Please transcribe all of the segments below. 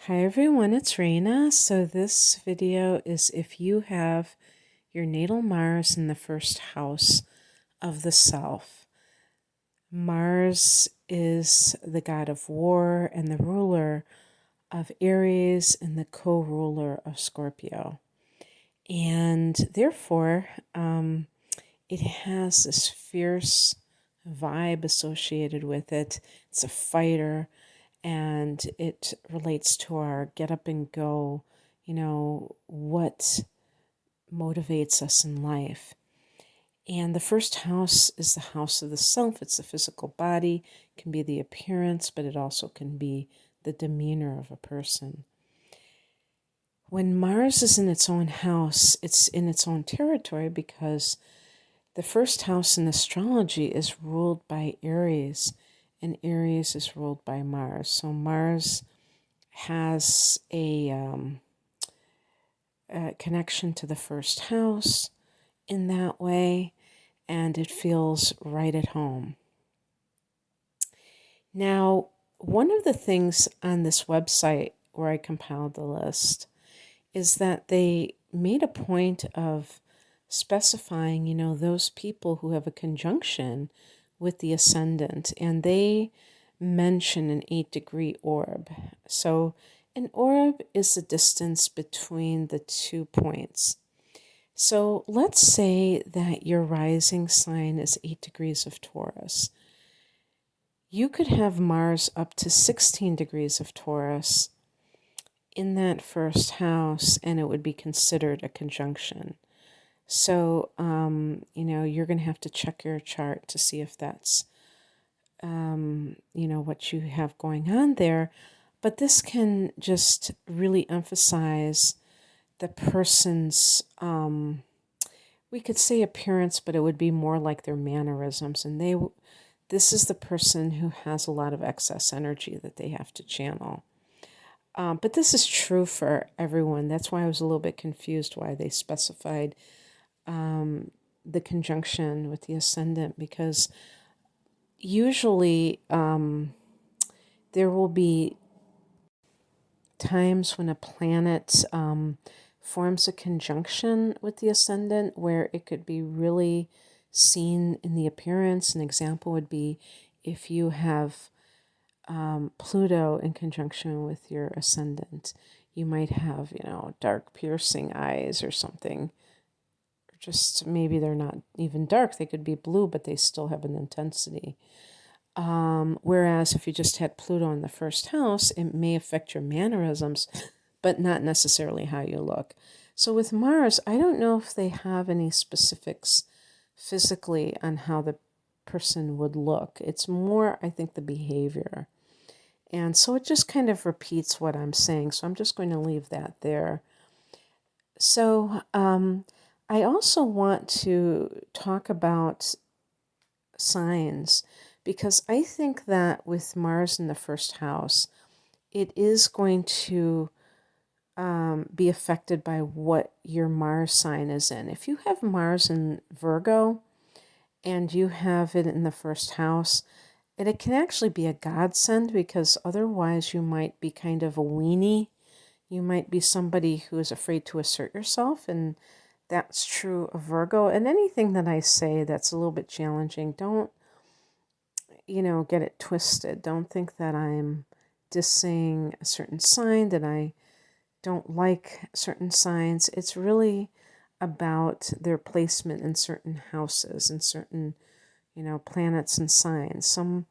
Hi everyone, it's Raina. So this video is if you have your natal Mars in the first house of the self. Mars is the god of war and the ruler of Aries and the co-ruler of Scorpio. And therefore, it has this fierce vibe associated with it. It's a fighter, and it relates to our get up and go, what motivates us in life. And the first house is the house of the self. It's the physical body, it can be the appearance, but it also can be the demeanor of a person. When Mars is in its own house, it's in its own territory because the first house in astrology is ruled by Aries, and Aries is ruled by Mars. So Mars has a connection to the first house in that way, and it feels right at home. Now, one of the things on this website where I compiled the list is that they made a point of specifying, those people who have a conjunction with the ascendant, and they mention an 8-degree orb. So an orb is the distance between the 2 points. So let's say that your rising sign is 8 degrees of Taurus. You could have Mars up to 16 degrees of Taurus in that first house, and it would be considered a conjunction. So, you're going to have to check your chart to see if that's, what you have going on there. But this can just really emphasize the person's, we could say appearance, but it would be more like their mannerisms. And this is the person who has a lot of excess energy that they have to channel. But this is true for everyone. That's why I was a little bit confused why they specified the conjunction with the ascendant, because usually there will be times when a planet forms a conjunction with the ascendant where it could be really seen in the appearance. An example would be if you have Pluto in conjunction with your ascendant. You might have, dark piercing eyes or something. Or just maybe they're not even dark. They could be blue, but they still have an intensity. Whereas if you just had Pluto in the first house, it may affect your mannerisms, but not necessarily how you look. So with Mars, I don't know if they have any specifics physically on how the person would look. It's more, I think, the behavior. And so it just kind of repeats what I'm saying. So I'm just going to leave that there. So I also want to talk about signs, because I think that with Mars in the first house, it is going to be affected by what your Mars sign is in. If you have Mars in Virgo and you have it in the first house, and it can actually be a godsend, because otherwise you might be kind of a weenie. You might be somebody who is afraid to assert yourself, and that's true of Virgo. And anything that I say that's a little bit challenging, don't, get it twisted. Don't think that I'm dissing a certain sign, that I don't like certain signs. It's really about their placement in certain houses and certain, planets and signs. Some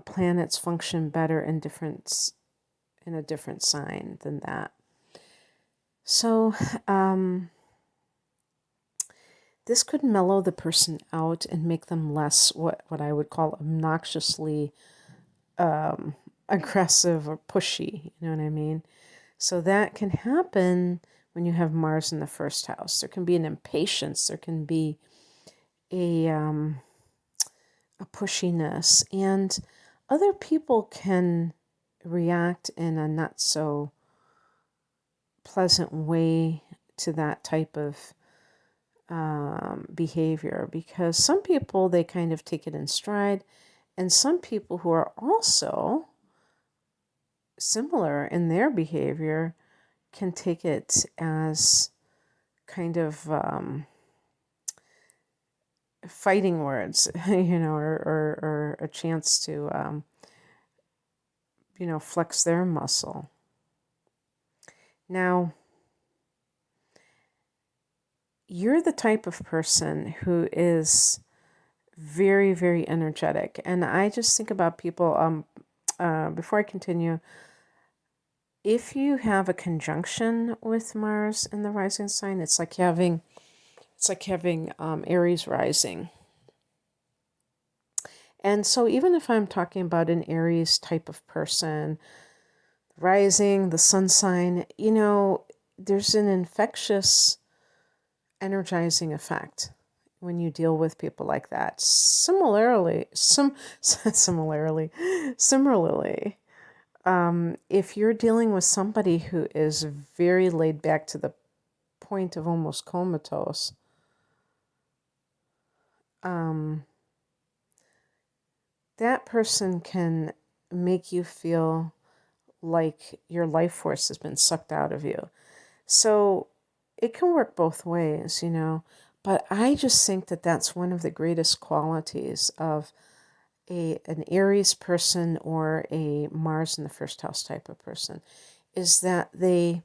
planets function better in a different sign than that. So this could mellow the person out and make them less what I would call obnoxiously aggressive or pushy. You know what I mean? So that can happen when you have Mars in the first house. There can be an impatience. There can be a pushiness, and other people can react in a not so pleasant way to that type of behavior, because some people, they kind of take it in stride, and some people who are also similar in their behavior can take it as kind of fighting words, or a chance to, flex their muscle. Now, you're the type of person who is very, very energetic. And I just think about people, before I continue, if you have a conjunction with Mars in the rising sign, it's like having Aries rising. And so even if I'm talking about an Aries type of person, rising, the sun sign, there's an infectious, energizing effect when you deal with people like that. Similarly, if you're dealing with somebody who is very laid back to the point of almost comatose, that person can make you feel like your life force has been sucked out of you. So it can work both ways, but I just think that that's one of the greatest qualities of an Aries person or a Mars in the first house type of person, is that they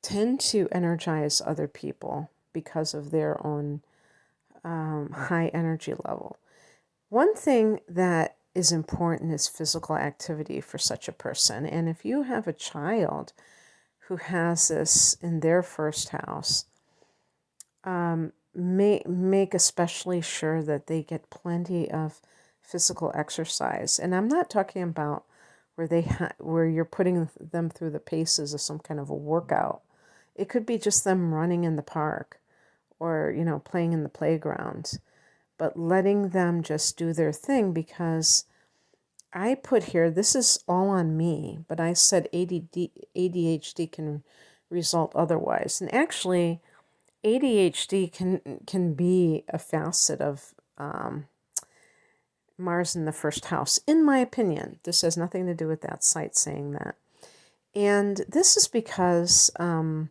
tend to energize other people because of their own high energy level. One thing that is important is physical activity for such a person. And if you have a child who has this in their first house, make especially sure that they get plenty of physical exercise. And I'm not talking about where you're putting them through the paces of some kind of a workout. It could be just them running in the park or, playing in the playground, but letting them just do their thing, because I put here, this is all on me, but I said ADHD can result otherwise. And actually, ADHD can be a facet of Mars in the first house, in my opinion. This has nothing to do with that site saying that. And this is because ADHD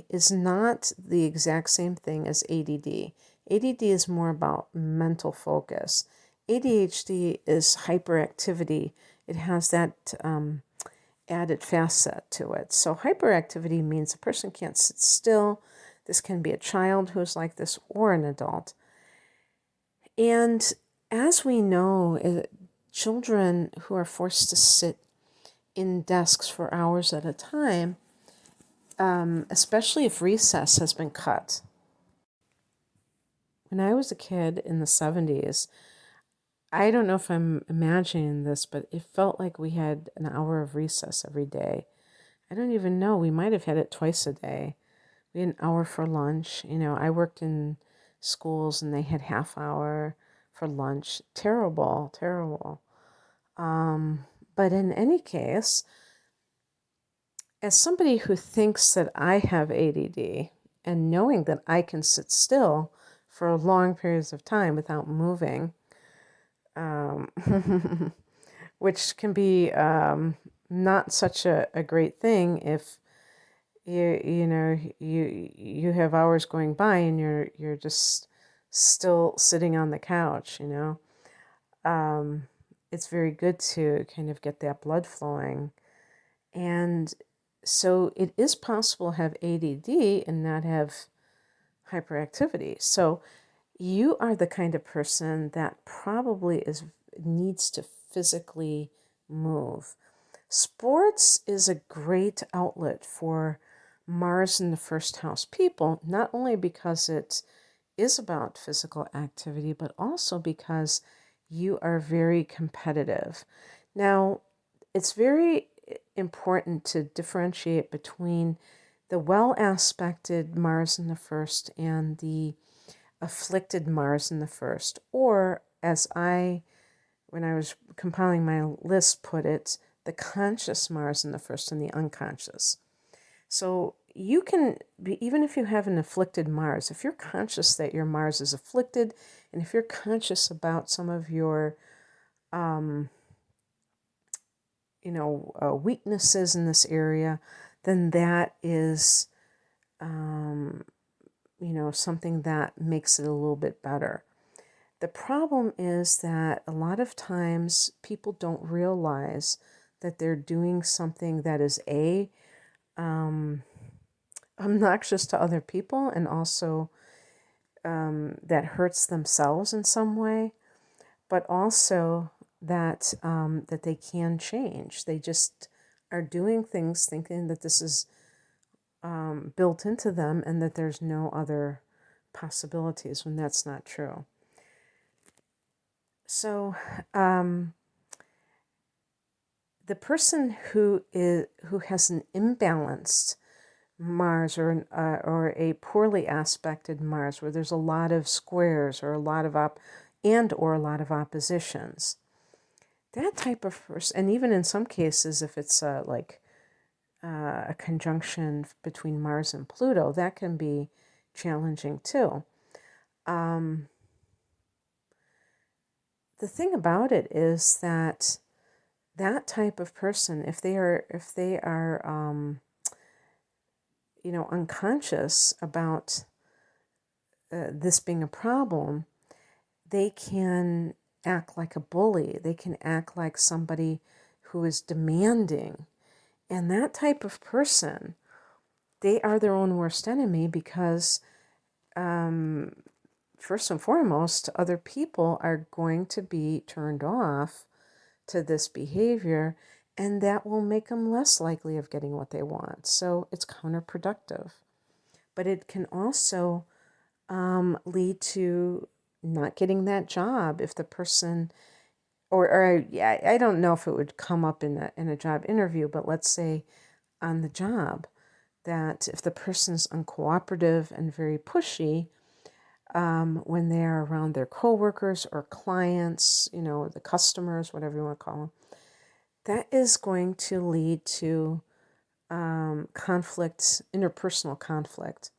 is not the exact same thing as ADD. ADD is more about mental focus. ADHD is hyperactivity. It has that added facet to it. So hyperactivity means a person can't sit still. This can be a child who's like this or an adult. And as we know, children who are forced to sit in desks for hours at a time, especially if recess has been cut. When I was a kid in the 70s, I don't know if I'm imagining this, but it felt like we had an hour of recess every day. I don't even know. We might have had it twice a day. We had an hour for lunch. I worked in schools and they had half hour for lunch. Terrible, terrible. But in any case, as somebody who thinks that I have ADD and knowing that I can sit still for long periods of time without moving, which can be not such a great thing if you have hours going by and you're just still sitting on the couch. It's very good to kind of get that blood flowing. And so it is possible to have ADD and not have hyperactivity. So you are the kind of person that probably needs to physically move. Sports is a great outlet for Mars in the first house people, not only because it is about physical activity, but also because you are very competitive. Now, it's very important to differentiate between the well-aspected Mars in the first and the afflicted Mars in the first, or as when I was compiling my list, put it, the conscious Mars in the first and the unconscious. So you can be, even if you have an afflicted Mars, if you're conscious that your Mars is afflicted, and if you're conscious about some of your weaknesses in this area, then that is, something that makes it a little bit better. The problem is that a lot of times people don't realize that they're doing something that is obnoxious to other people, and also that hurts themselves in some way, but also that that they can change. They just are doing things thinking that this is built into them and that there's no other possibilities, when that's not true. So the person who has an imbalanced Mars, or a poorly aspected Mars, where there's a lot of squares or a lot of or a lot of oppositions, that type of person, and even in some cases, if it's like a conjunction between Mars and Pluto, that can be challenging too. The thing about it is that that type of person, if they are unconscious about this being a problem, they can act like a bully. They can act like somebody who is demanding. And that type of person, they are their own worst enemy, because first and foremost, other people are going to be turned off to this behavior, and that will make them less likely of getting what they want. So it's counterproductive. But it can also lead to not getting that job if the person, I don't know if it would come up in a job interview, but let's say on the job, that if the person's uncooperative and very pushy, when they're around their coworkers or clients, the customers, whatever you want to call them, that is going to lead to conflict, interpersonal conflict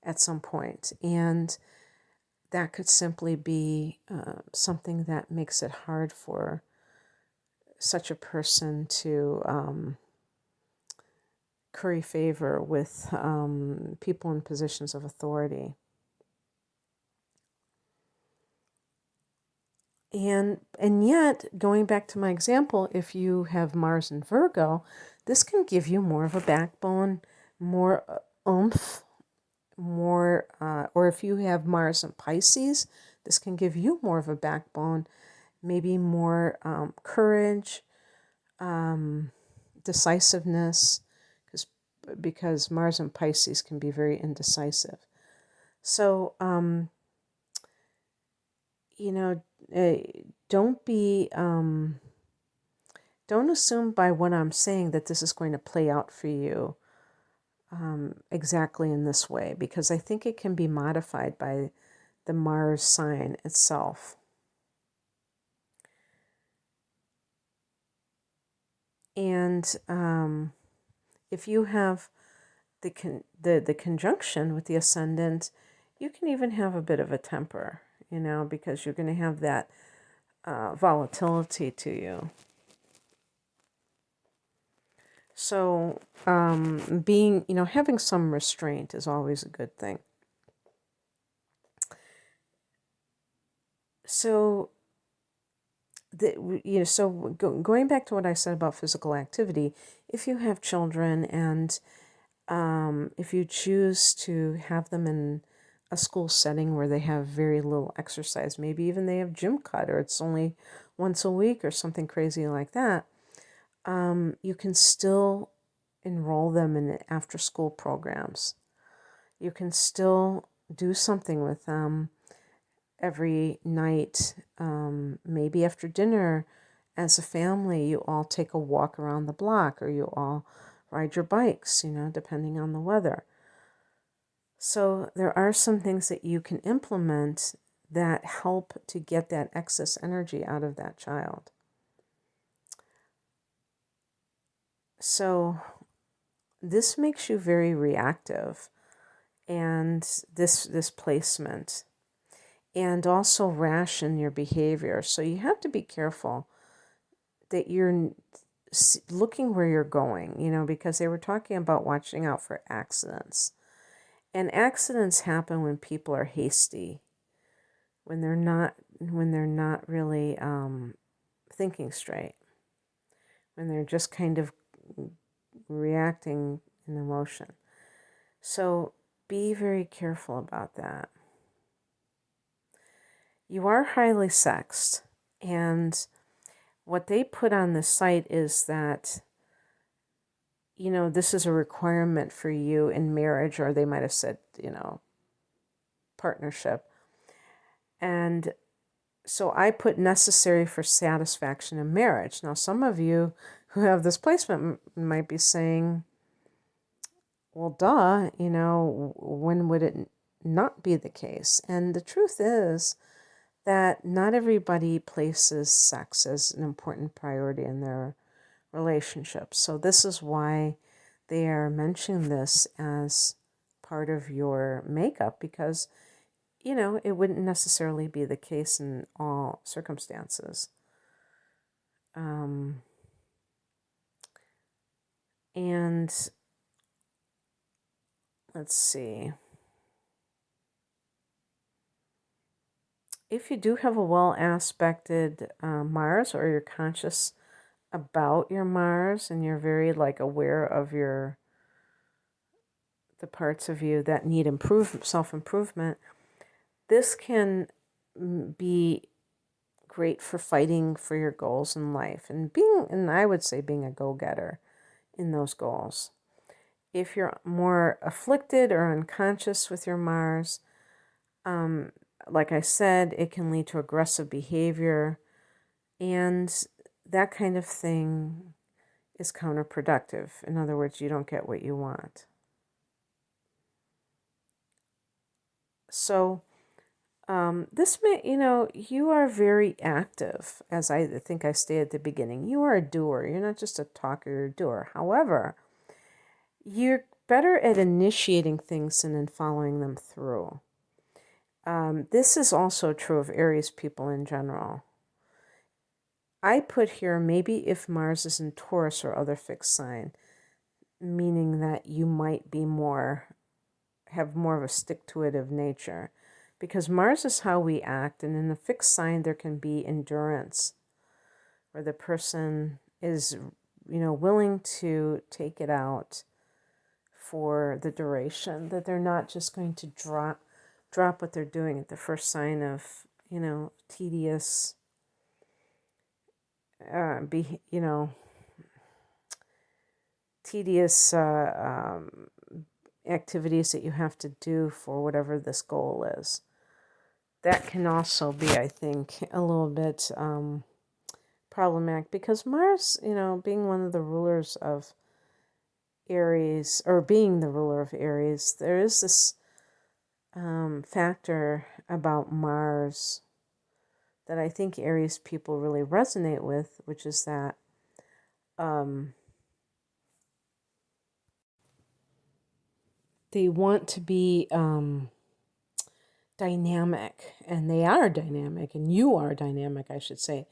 at some point. And that could simply be something that makes it hard for such a person to curry favor with people in positions of authority. And yet, going back to my example, if you have Mars in Virgo, this can give you more of a backbone, more oomph, more, or if you have Mars in Pisces, this can give you more of a backbone, maybe more courage, decisiveness, because Mars in Pisces can be very indecisive. So, don't be, don't assume by what I'm saying that this is going to play out for you exactly in this way, because I think it can be modified by the Mars sign itself. And if you have the conjunction with the ascendant, you can even have a bit of a temper, because you're going to have that volatility to you. So having some restraint is always a good thing. So going back to what I said about physical activity, if you have children and if you choose to have them in a school setting where they have very little exercise, maybe even they have gym cut, or it's only once a week or something crazy like that, you can still enroll them in after school programs. You can still do something with them every night, maybe after dinner. As a family, you all take a walk around the block, or you all ride your bikes, depending on the weather. So there are some things that you can implement that help to get that excess energy out of that child. So this makes you very reactive, and this placement, and also ration your behavior. So you have to be careful that you're looking where you're going, because they were talking about watching out for accidents. And accidents happen when people are hasty, when they're not really thinking straight, when they're just kind of reacting in emotion. So be very careful about that. You are highly sexed, and what they put on the site is that, this is a requirement for you in marriage, or they might have said, partnership. And so I put necessary for satisfaction in marriage. Now, some of you who have this placement might be saying, well, duh, when would it not be the case? And the truth is that not everybody places sex as an important priority in their relationships. So this is why they are mentioning this as part of your makeup, because, it wouldn't necessarily be the case in all circumstances. And let's see. If you do have a well-aspected Mars, or you're conscious about your Mars and you're very aware of the parts of you that need self-improvement, this can be great for fighting for your goals in life and I would say being a go-getter in those goals. If you're more afflicted or unconscious with your Mars, like I said, it can lead to aggressive behavior, and that kind of thing is counterproductive. In other words, you don't get what you want. So this may, you are very active, as I think I stated at the beginning. You are a doer. You're not just a talker, you're a doer. However, you're better at initiating things than in following them through. This is also true of Aries people in general. I put here maybe if Mars is in Taurus or other fixed sign, meaning that you might be have more of a stick-to-itive nature, because Mars is how we act, and in a fixed sign there can be endurance, where the person is, willing to take it out for the duration, that they're not just going to drop what they're doing at the first sign of, tedious, tedious activities that you have to do for whatever this goal is. That can also be, I think, a little bit problematic, because Mars, being one of the rulers of Aries, or being the ruler of Aries, there is this factor about Mars that I think Aries people really resonate with, which is that they want to be dynamic, and they are dynamic, and you are dynamic, I should say,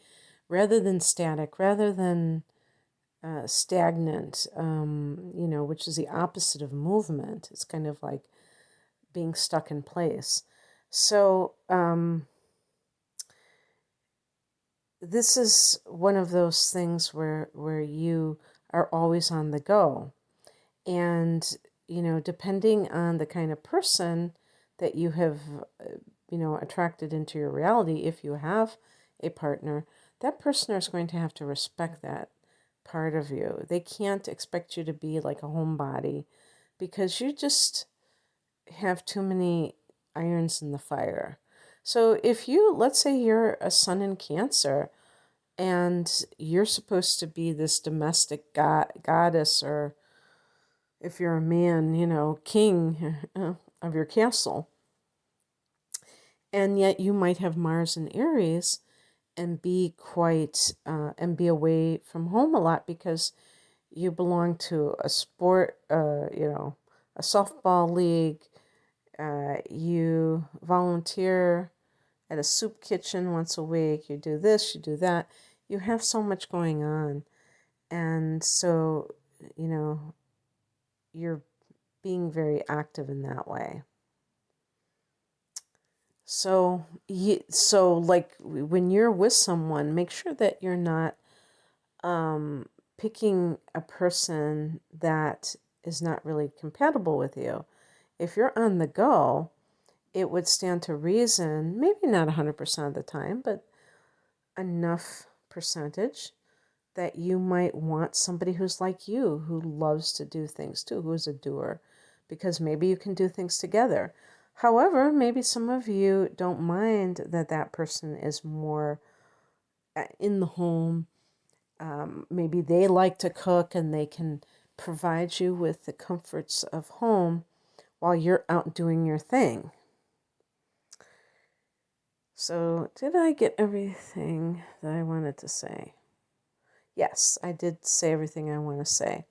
rather than static, rather than stagnant, which is the opposite of movement. It's kind of like being stuck in place. So this is one of those things where you are always on the go. And, depending on the kind of person that you have, attracted into your reality, if you have a partner, that person is going to have to respect that part of you. They can't expect you to be like a homebody, because you just have too many irons in the fire. So if let's say you're a sun in Cancer, and you're supposed to be this domestic goddess, or if you're a man, king of your castle, and yet you might have Mars in Aries and be and be away from home a lot, because you belong to a sport, a softball league, you volunteer at a soup kitchen once a week, you do this, you do that. You have so much going on. And so, you're being very active in that way. So, like when you're with someone, make sure that you're not picking a person that is not really compatible with you. If you're on the go, it would stand to reason, maybe not 100% of the time, but enough percentage that you might want somebody who's like you, who loves to do things too, who's a doer, because maybe you can do things together. However, maybe some of you don't mind that person is more in the home. Maybe they like to cook and they can provide you with the comforts of home while you're out doing your thing. So, did I get everything that I wanted to say? Yes, I did say everything I want to say.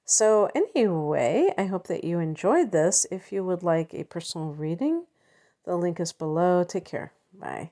So anyway, I hope that you enjoyed this. If you would like a personal reading, the link is below. Take care. Bye.